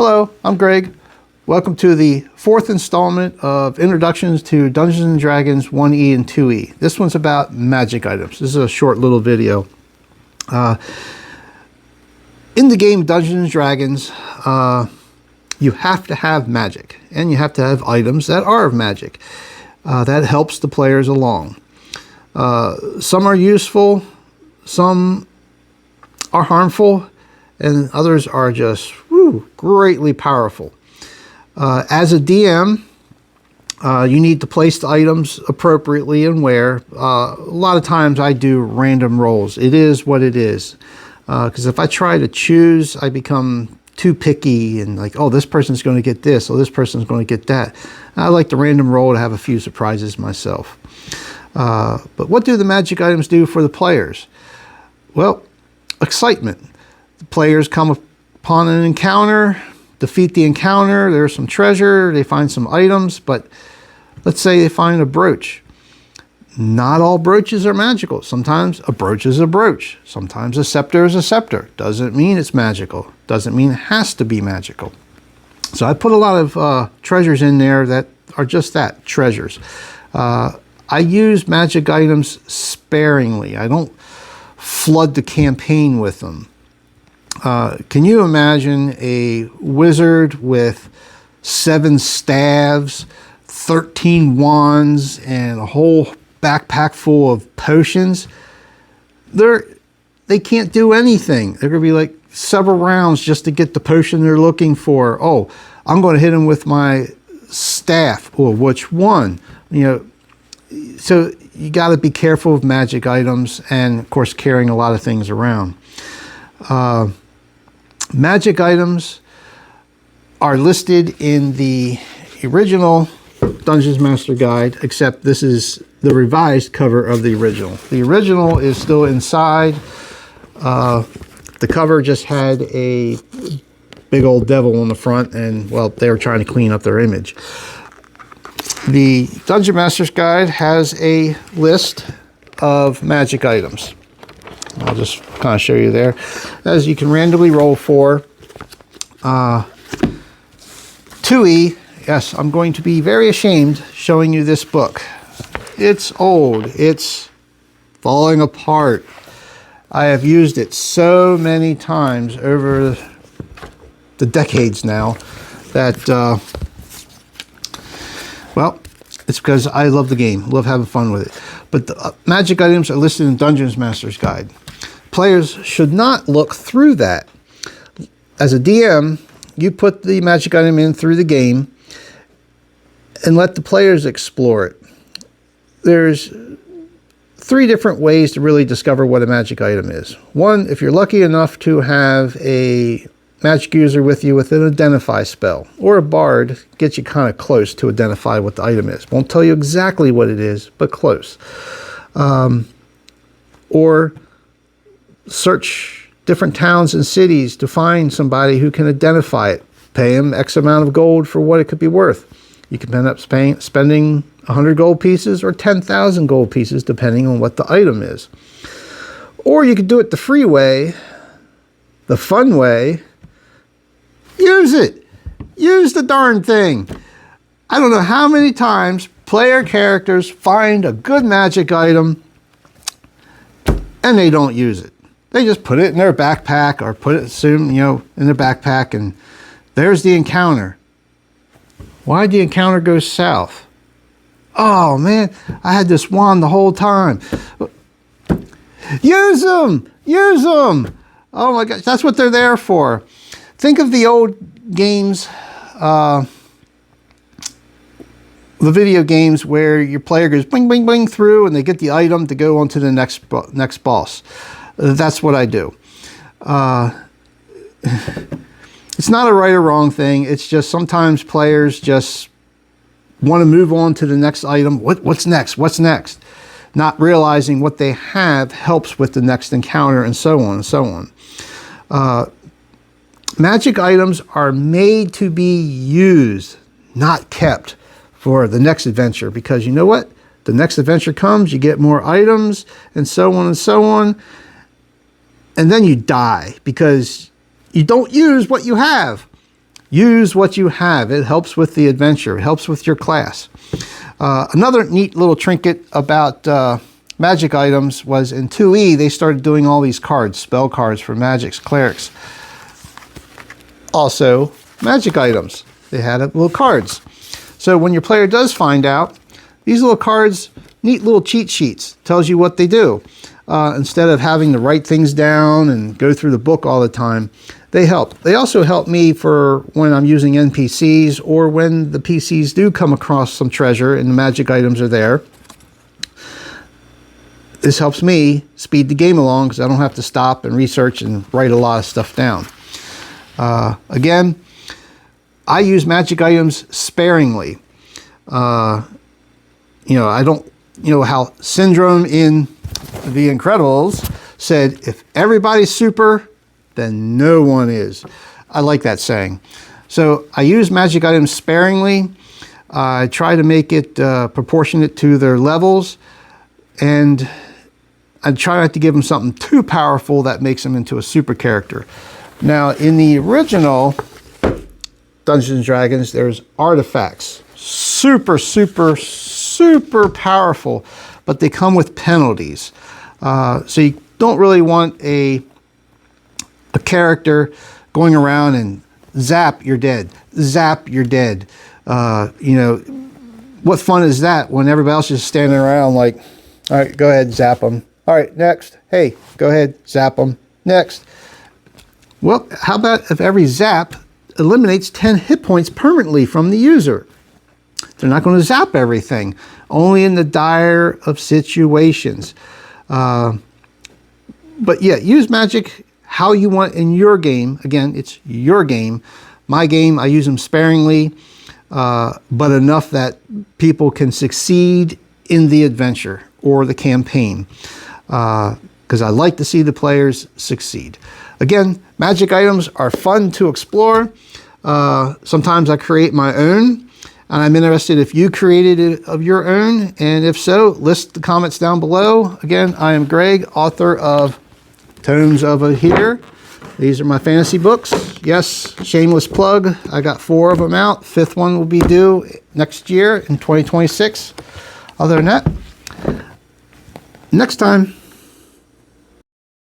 Hello, I'm Greg. Welcome to the fourth installment of Introductions to Dungeons & Dragons 1E and 2E. This one's about magic items. This is a short little video. In the game Dungeons & Dragons, you have to have magic, and you have to have items that are of magic. That helps the players along. Some are useful, some are harmful, and others are just greatly powerful. As a DM, you need to place the items appropriately and where. A lot of times I do random rolls. It is what it is. Because if I try to choose, I become too picky and like, oh, this person's going to get this, or this person's going to get that. I like the random roll to have a few surprises myself. But what do the magic items do for the players? Well, excitement. The players come upon an encounter, defeat the encounter, there's some treasure, they find some items, but let's say they find a brooch. Not all brooches are magical. Sometimes a brooch is a brooch. Sometimes a scepter is a scepter. Doesn't mean it's magical. Doesn't mean it has to be magical. So I put a lot of treasures in there that are just that, treasures. I use magic items sparingly. I don't flood the campaign with them. Can you imagine a wizard with 7 staves, 13 wands, and a whole backpack full of potions? They can't do anything. They're going to be like several rounds just to get the potion they're looking for. Oh, I'm going to hit them with my staff. Or which one? You know, so you got to be careful of magic items and, of course, carrying a lot of things around. Magic items are listed in the original Dungeons Master Guide, except this is the revised cover of the original. The original is still inside. The cover just had a big old devil on the front, and, well, they were trying to clean up their image. The Dungeon Master's Guide has a list of magic items. I'll just kind of show you there. As you can randomly roll for 2E. Yes, I'm going to be very ashamed showing you this book. It's old. It's falling apart. I have used it so many times over the decades now that, well, it's because I love the game, love having fun with it. But the magic items are listed in Dungeons Master's Guide. Players should not look through that. As a DM, you put the magic item in through the game and let the players explore it. There's 3 different ways to really discover what a magic item is. One, if you're lucky enough to have a magic user with you with an identify spell, or a bard gets you kind of close to identify what the item is. Won't tell you exactly what it is, but close. Or search different towns and cities to find somebody who can identify it. Pay them X amount of gold for what it could be worth. You can end up spending 100 gold pieces or 10,000 gold pieces, depending on what the item is. Or you could do it the free way, the fun way. Use it. Use the darn thing. I don't know how many times player characters find a good magic item and they don't use it. They just put it in their backpack or put it, in their backpack, and there's the encounter. Why'd the encounter go south? Oh, man, I had this wand the whole time. Use them! Use them! Oh, my gosh, that's what they're there for. Think of the old games, the video games where your player goes bing, bing, bing through and they get the item to go on to the next boss. That's what I do. It's not a right or wrong thing. It's just sometimes players just want to move on to the next item. What's next? What's next? Not realizing what they have helps with the next encounter, and so on and so on. Magic items are made to be used, not kept for the next adventure, because you know what? The next adventure comes, you get more items, and so on and so on. And then you die because you don't use what you have. Use what you have. It helps with the adventure. It helps with your class. Another neat little trinket about magic items was in 2E, they started doing all these cards, spell cards for magics, clerics. Also, magic items. They had little cards. So when your player does find out, these little cards, neat little cheat sheets, tells you what they do. Instead of having to write things down and go through the book all the time, they help. They also help me for when I'm using NPCs or when the PCs do come across some treasure and the magic items are there. This helps me speed the game along because I don't have to stop and research and write a lot of stuff down. Again, I use magic items sparingly. I don't, how Syndrome in The Incredibles said, if everybody's super, then no one is. I like that saying. So I use magic items sparingly. I try to make it proportionate to their levels, and I try not to give them something too powerful that makes them into a super character. Now, in the original Dungeons & Dragons, there's artifacts. Super, super, super powerful, but they come with penalties. So you don't really want a character going around and zap, you're dead. Zap, you're dead. What fun is that when everybody else is standing around like, all right, go ahead, zap them. All right, next. Hey, go ahead, zap them. Next. Well, how about if every zap eliminates 10 hit points permanently from the user? They're not going to zap everything, only in the dire of situations. But yeah, use magic how you want in your game. Again, it's your game. My game, I use them sparingly, but enough that people can succeed in the adventure or the campaign, because I like to see the players succeed. Again, magic items are fun to explore. Sometimes I create my own, and I'm interested if you created it of your own, and if so, list the comments down below. Again, I am Greg, author of Tomes of Ahyr. These are my fantasy books. Yes, shameless plug. I got 4 of them out. 5th one will be due next year in 2026. Other than that, next time.